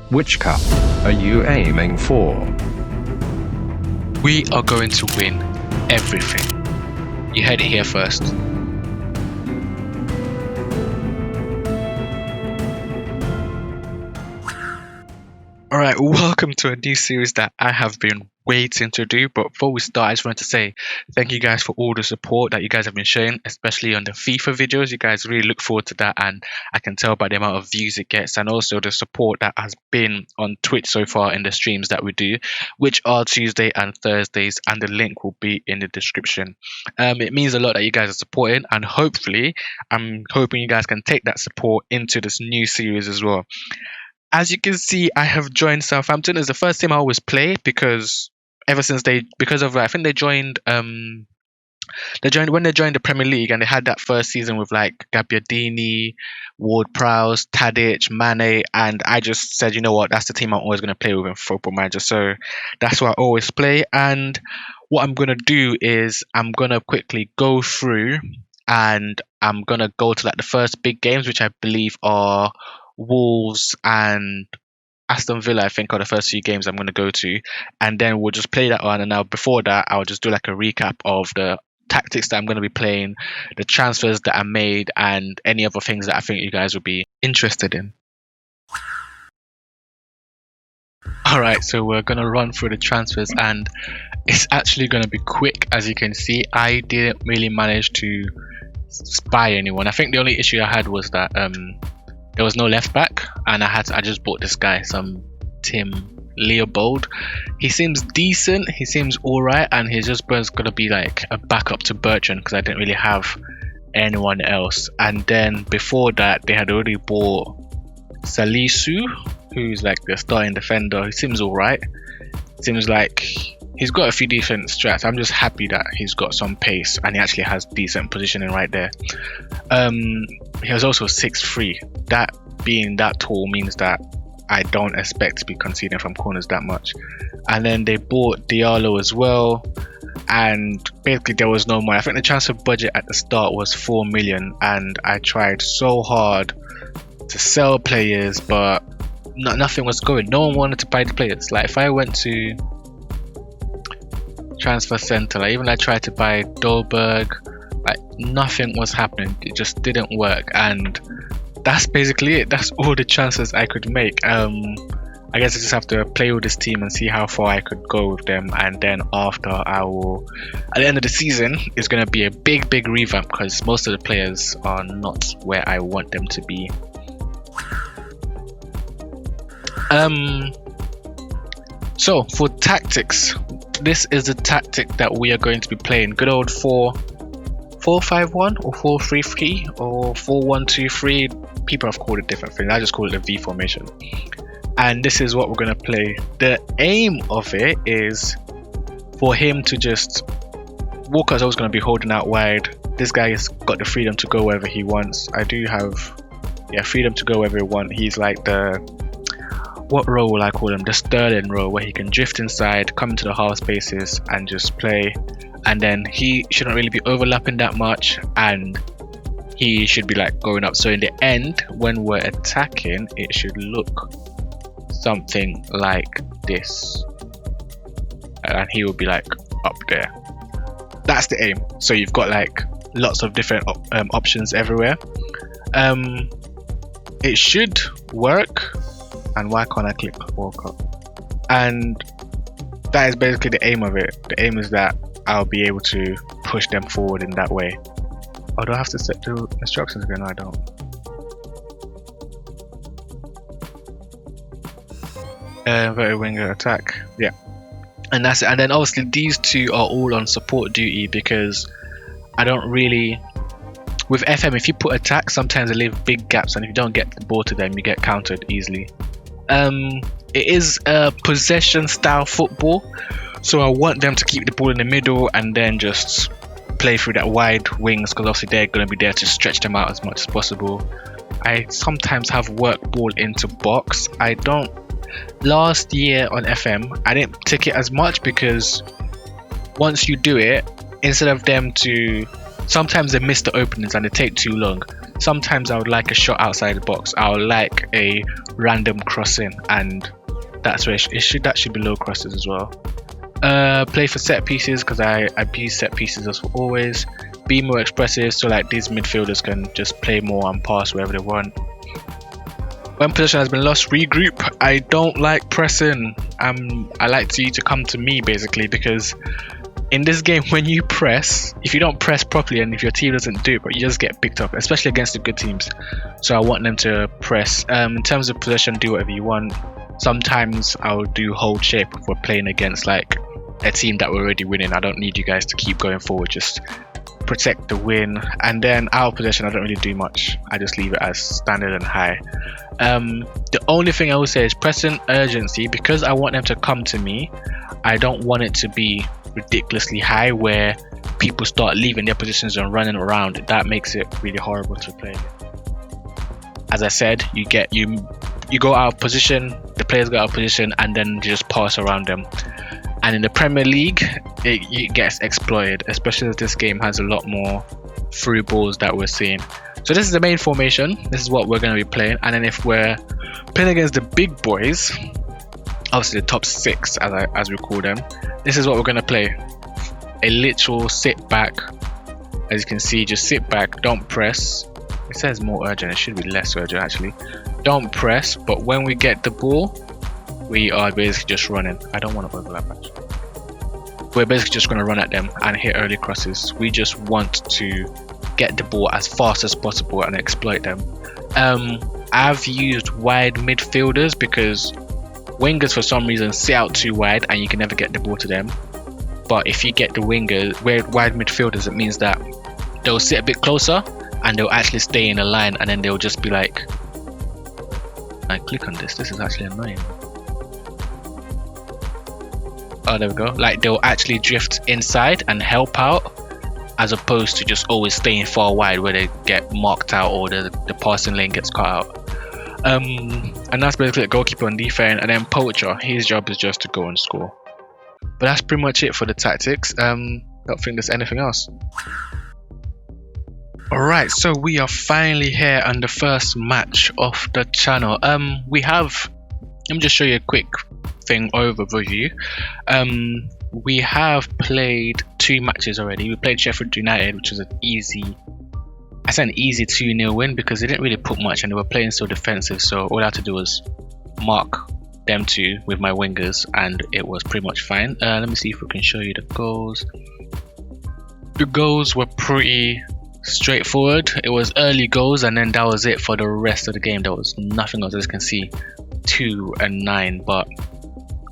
Which cup are you aiming for? We are going to win everything. You heard it here first. Alright, welcome to a new series that I have been waiting to do. But before we start, I just wanted to say thank you guys for all the support that you guys have been showing, especially on the FIFA videos. You guys really look forward to that, and I can tell by the amount of views it gets, and also the support that has been on Twitch so far in the streams that we do, which are Tuesday and Thursdays, and the link will be in the description. It means a lot that you guys are supporting, and hopefully I'm hoping you guys can take that support into this new series as well. As you can see, I have joined Southampton. It's the first team I always play because ever since I think they joined when they joined the Premier League, and they had that first season with like Gabbiadini, Ward-Prowse, Tadic, Mane, and I just said, you know what, that's the team I'm always going to play with in Football Manager. So that's what I always play. And what I'm going to do is I'm going to quickly go through, and I'm going to go to like the first big games, which I believe are Wolves and Aston Villa, I think, are the first few games I'm going to go to, and then we'll just play that on. And now before that, I'll just do like a recap of the tactics that I'm going to be playing, the transfers that I made, and any other things that I think you guys will be interested in. Alright, so we're going to run through the transfers, and it's actually going to be quick. As you can see, I didn't really manage to buy anyone. I think the only issue I had was that there was no left back, and I just bought this guy, some Tim Leopold. He seems decent, he seems alright, and he's just gonna be like a backup to Bertrand because I didn't really have anyone else. And then before that, they had already bought Salisu, who's like the starting defender. He seems alright. Seems like he's got a few decent strats. I'm just happy that he's got some pace and he actually has decent positioning right there. He was also 6'3". That being that tall means that I don't expect to be conceding from corners that much. And then they bought Diallo as well, and basically there was no money. I think the transfer budget at the start was 4 million, and I tried so hard to sell players, but nothing was going. No one wanted to buy the players. Like if I went to transfer center, like even I tried to buy Dolberg, like nothing was happening. It just didn't work, and that's basically it. That's all the transfers I could make. I guess I just have to play with this team and see how far I could go with them, and then after I will, at the end of the season, it's going to be a big revamp because most of the players are not where I want them to be. So for tactics, this is the tactic that we are going to be playing. Good old 4-5-1 or 4-3-3 or 4-1-2-3. People have called it different things. I just call it the V formation. And this is what we're going to play. The aim of it is for him to just, Walker's always going to be holding out wide. This guy has got the freedom to go wherever he wants. I do have freedom to go wherever he wants. He's like the, what role will I call him? The Sterling role, where he can drift inside, come into the half spaces and just play. And then he shouldn't really be overlapping that much, and he should be like going up. So in the end, when we're attacking, it should look something like this, and he will be like up there. That's the aim. So you've got like lots of different options everywhere. It should work. And why can't I click walk up? And that is basically the aim of it. The aim is that I'll be able to push them forward in that way. Oh, do I have to set the instructions again? No, I don't. Inverted winger attack. Yeah. And that's it. And then obviously these two are all on support duty because I don't really... With FM, if you put attack, sometimes they leave big gaps, and if you don't get the ball to them, you get countered easily. It is a possession style football, so I want them to keep the ball in the middle and then just play through that wide wings, because obviously they're going to be there to stretch them out as much as possible. I sometimes have work ball into box. Last year on FM, I didn't tick it as much because once you do it, instead of them to sometimes they miss the openings and they take too long. Sometimes I would like a shot outside the box. I would like a random crossing, and that's where that should be low crosses as well. Play for set pieces, because I abuse set pieces as always. Be more expressive, so like these midfielders can just play more and pass wherever they want. When possession has been lost, regroup. I don't like pressing. I like you to come to me basically, because in this game, when you press, if you don't press properly and if your team doesn't do it, but you just get picked up, especially against the good teams. So I want them to press. In terms of possession, do whatever you want. Sometimes I'll do hold shape if we're playing against like a team that we're already winning. I don't need you guys to keep going forward, just protect the win. And then our possession, I don't really do much. I just leave it as standard and high. The only thing I will say is pressing urgency, because I want them to come to me. I don't want it to be ridiculously high where people start leaving their positions and running around. That makes it really horrible to play. As I said, you go out of position, the players go out of position, and then you just pass around them. And in the Premier League, it gets exploited, especially as this game has a lot more through balls that we're seeing. So this is the main formation. This is what we're going to be playing. And then if we're playing against the big boys, obviously the top 6 as we call them, this is what we're going to play. A literal sit back. As you can see, just sit back, don't press. It says more urgent, it should be less urgent actually. Don't press, but when we get the ball, we are basically just running. I don't want to overlap actually. We're basically just going to run at them and hit early crosses. We just want to get the ball as fast as possible and exploit them. I've used wide midfielders because wingers for some reason sit out too wide and you can never get the ball to them. But if you get the wingers, wide midfielders, it means that they'll sit a bit closer and they'll actually stay in a line, and then they'll just be like, I click on this is actually annoying. Oh, there we go. Like they'll actually drift inside and help out, as opposed to just always staying far wide where they get marked out or the passing lane gets cut out. And that's basically the goalkeeper on defense, and then poacher, his job is just to go and score. But that's pretty much it for the tactics. Don't think there's anything else. Alright, so we are finally here on the first match of the channel. Let me just show you a quick thing overview. We have played 2 matches already. We played Sheffield United, which was an easy 2-0 win because they didn't really put much and they were playing so defensive, so all I had to do was mark them 2 with my wingers and it was pretty much fine. Let me see if we can show you the goals. The goals were pretty straightforward. It was early goals and then that was it for the rest of the game. There was nothing else. As you can see, 2 and 9, but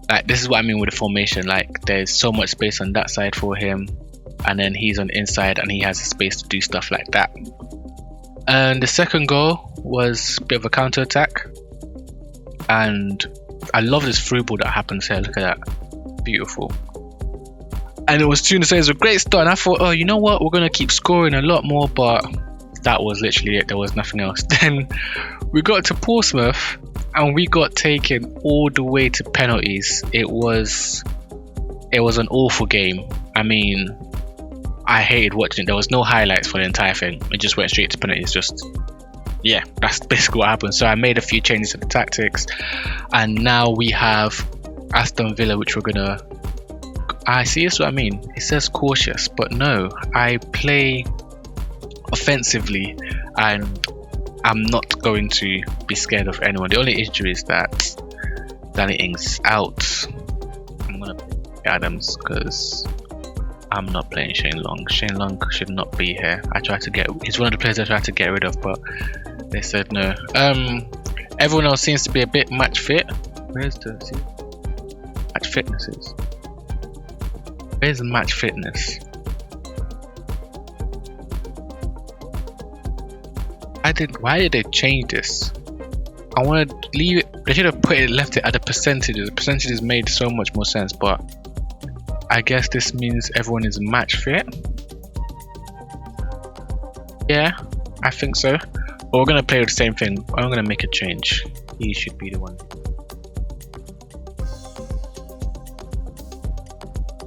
like this is what I mean with the formation. Like there's so much space on that side for him, and then he's on the inside and he has the space to do stuff like that. And the second goal was a bit of a counter attack, and I love this through ball that happens here. Look at that, beautiful. And it was 2-0, so it was a great start, and I thought, oh, you know what, we're gonna keep scoring a lot more, but that was literally it. There was nothing else. Then we got to Portsmouth and we got taken all the way to penalties. It was an awful game. I mean, I hated watching it. There was no highlights for the entire thing. It just went straight to penalties. Yeah, that's basically what happened. So I made a few changes to the tactics, and now we have Aston Villa, which we're gonna. I see, that's what I mean. It says cautious, but no, I play offensively and I'm not going to be scared of anyone. The only issue is that Danny Ings out. I'm gonna play Adams because I'm not playing Shane Long. Shane Long should not be here. He's one of the players I tried to get rid of, but they said no. Everyone else seems to be a bit match fit. Where's the match fitnesses? Where's the match fitness? Why did they change this? I want to leave it. They should have left it at the percentages. The percentages made so much more sense, but I guess this means everyone is match fit. Yeah, I think so. But we're gonna play with the same thing. I'm gonna make a change. He should be the one.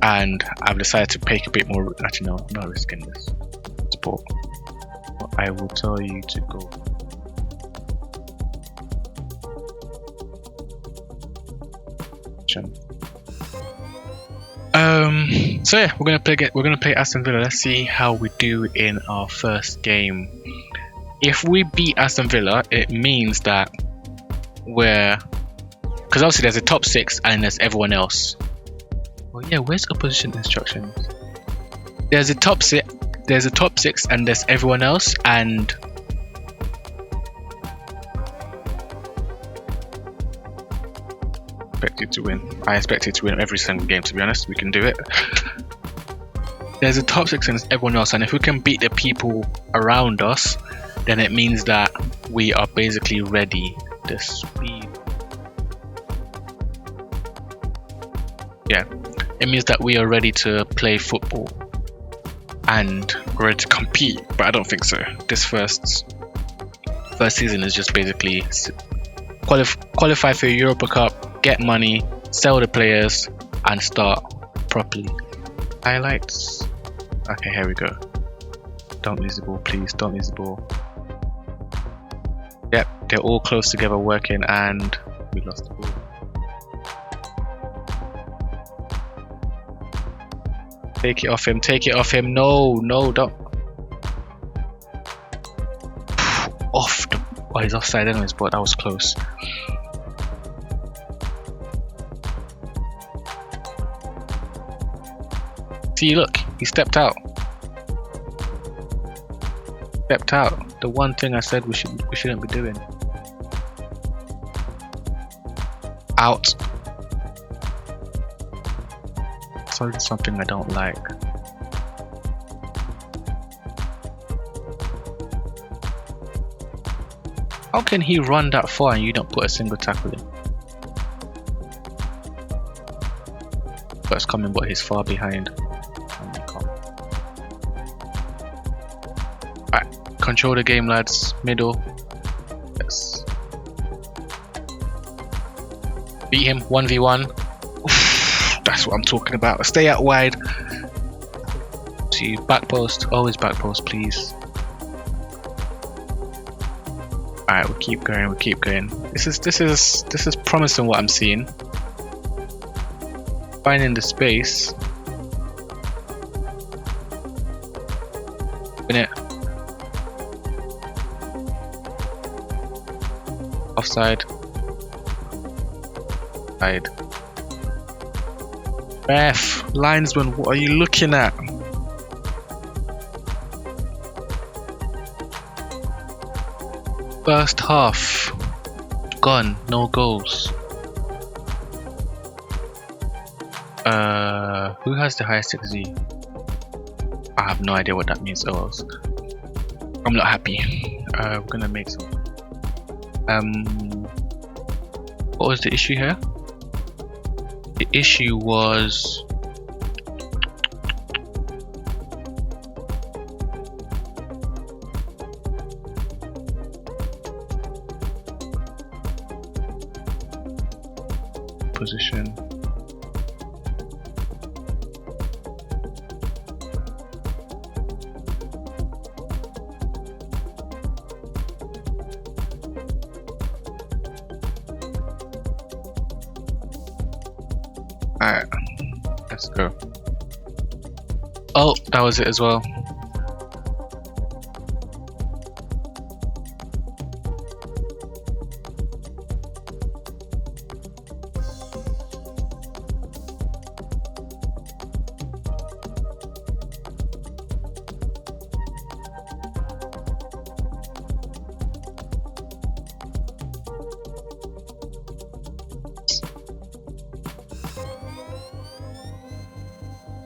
And I've decided to take a bit more. Actually, no, I'm not risking this. Let's support. But I will tell you to go. So yeah, we're gonna play Aston Villa. Let's see how we do in our first game. If we beat Aston Villa, it means that because obviously there's a top 6 and there's everyone else. Oh yeah, where's opposition instructions? There's a top 6 and there's everyone else, and expected to win. I expected to win every single game, to be honest. We can do it. There's a top 6 and there's everyone else, and if we can beat the people around us, then it means that we are basically ready. The speed. Yeah, it means that we are ready to play football and ready to compete, but I don't think so. This first season is just basically qualify for Europa Cup, get money, sell the players, and start properly. Highlights. Okay, here we go. Don't lose the ball, please. Don't lose the ball. Yep, they're all close together working, and we lost the ball. Take it off him, take it off him. No, don't. Off the. Oh, he's offside anyways, but that was close. See, look, he stepped out. Stepped out. The one thing I said we shouldn't be doing. Out. Something I don't like. How can he run that far and you don't put a single tackle in? First coming, but he's far behind. Alright, control the game, lads. Middle. Yes. Beat him 1v1. That's what I'm talking about. Stay out wide. See, back post. Always back post, please. Alright, we'll keep going. We'll keep going. This is promising what I'm seeing. Finding the space. Win it. Offside. Side. Ref, linesman, what are you looking at? First half gone, no goals. Who has the highest XG? I have no idea what that means. Oh, I'm not happy. We're gonna make some. What was the issue here? The issue was position. Alright, let's go. Oh, that was it as well.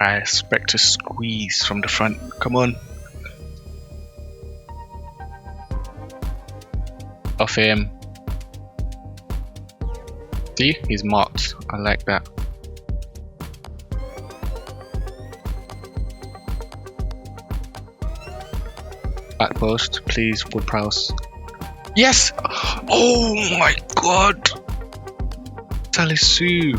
I expect to squeeze from the front. Come on. Off him. See? He's marked. I like that. Back post, please, Wood Prowse. Yes! Oh my god! Salisu.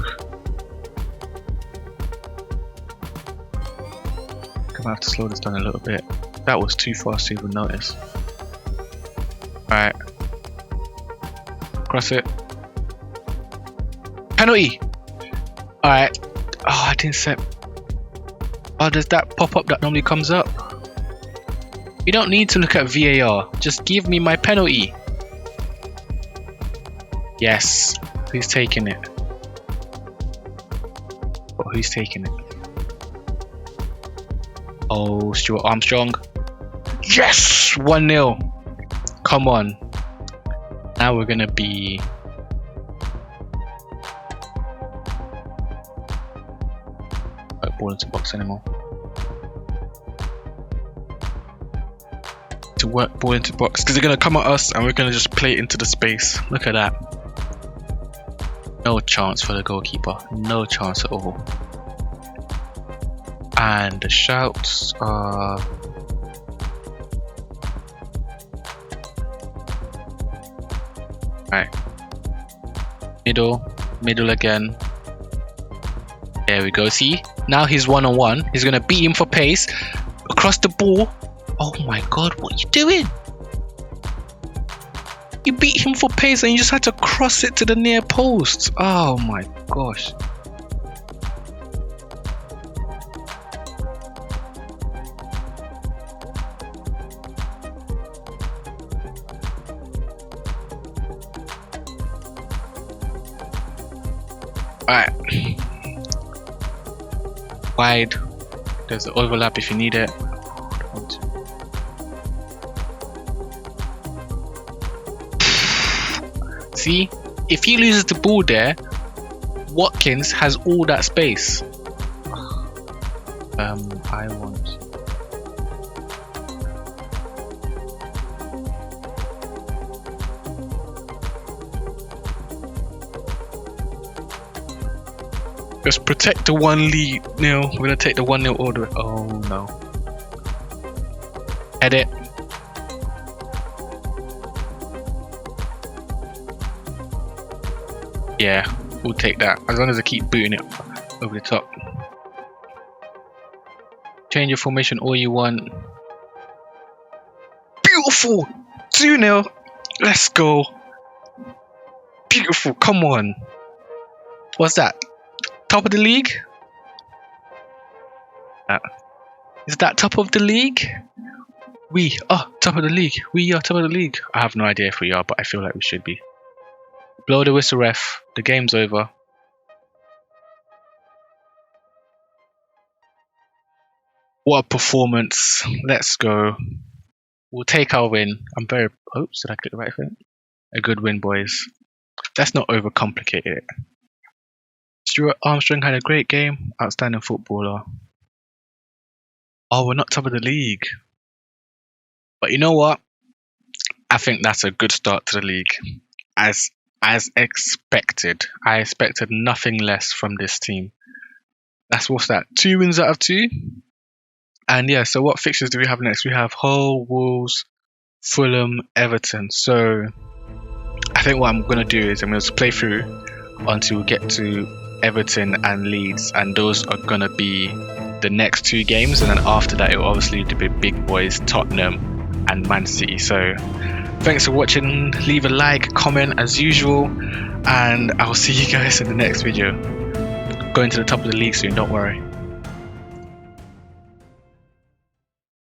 I'm gonna have to slow this down a little bit. That was too fast to even notice. Alright. Cross it. Penalty! Alright. Oh, I didn't set. Oh, does that pop up that normally comes up? You don't need to look at VAR. Just give me my penalty. Yes. Who's taking it? Oh, who's taking it? Oh, Stuart Armstrong. Yes! 1-0. Come on. Now we're gonna be... Don't ball into box anymore. To work ball into box because they're gonna come at us and we're gonna just play it into the space. Look at that. No chance for the goalkeeper. No chance at all. And the shouts are... Right. Middle again. There we go. See? Now he's one-on-one. He's gonna beat him for pace. Across the ball. Oh my god, what are you doing? You beat him for pace and you just had to cross it to the near post. Oh my gosh. Alright. Wide. There's the overlap if you need it. See, if he loses the ball there, Watkins has all that space. I want... Just protect the 1-0. We're gonna take the 1-0 order. Oh no. Edit. Yeah, we'll take that as long as I keep booting it over the top. Change your formation all you want. Beautiful! 2-0. Let's go. Beautiful. Come on. What's that? Top of the league? Is that top of the league? We are top of the league. We are top of the league. I have no idea if we are, but I feel like we should be. Blow the whistle, ref. The game's over. What a performance. Let's go. We'll take our win. I'm very... Oops, did I click the right thing? A good win, boys. Let's not overcomplicate it. Stuart Armstrong had a great game. Outstanding footballer. Oh, we're not top of the league. But you know what? I think that's a good start to the league. As expected. I expected nothing less from this team. What's that? 2 wins out of 2? And yeah, so what fixtures do we have next? We have Hull, Wolves, Fulham, Everton. So I think what I'm going to do is I'm going to play through until we get to Everton and Leeds. And those are going to be the next 2 games. And then after that, it will obviously be big boys, Tottenham and Man City. So thanks for watching. Leave a like, comment as usual, and I'll see you guys in the next video. Going to the top of the league soon, don't worry.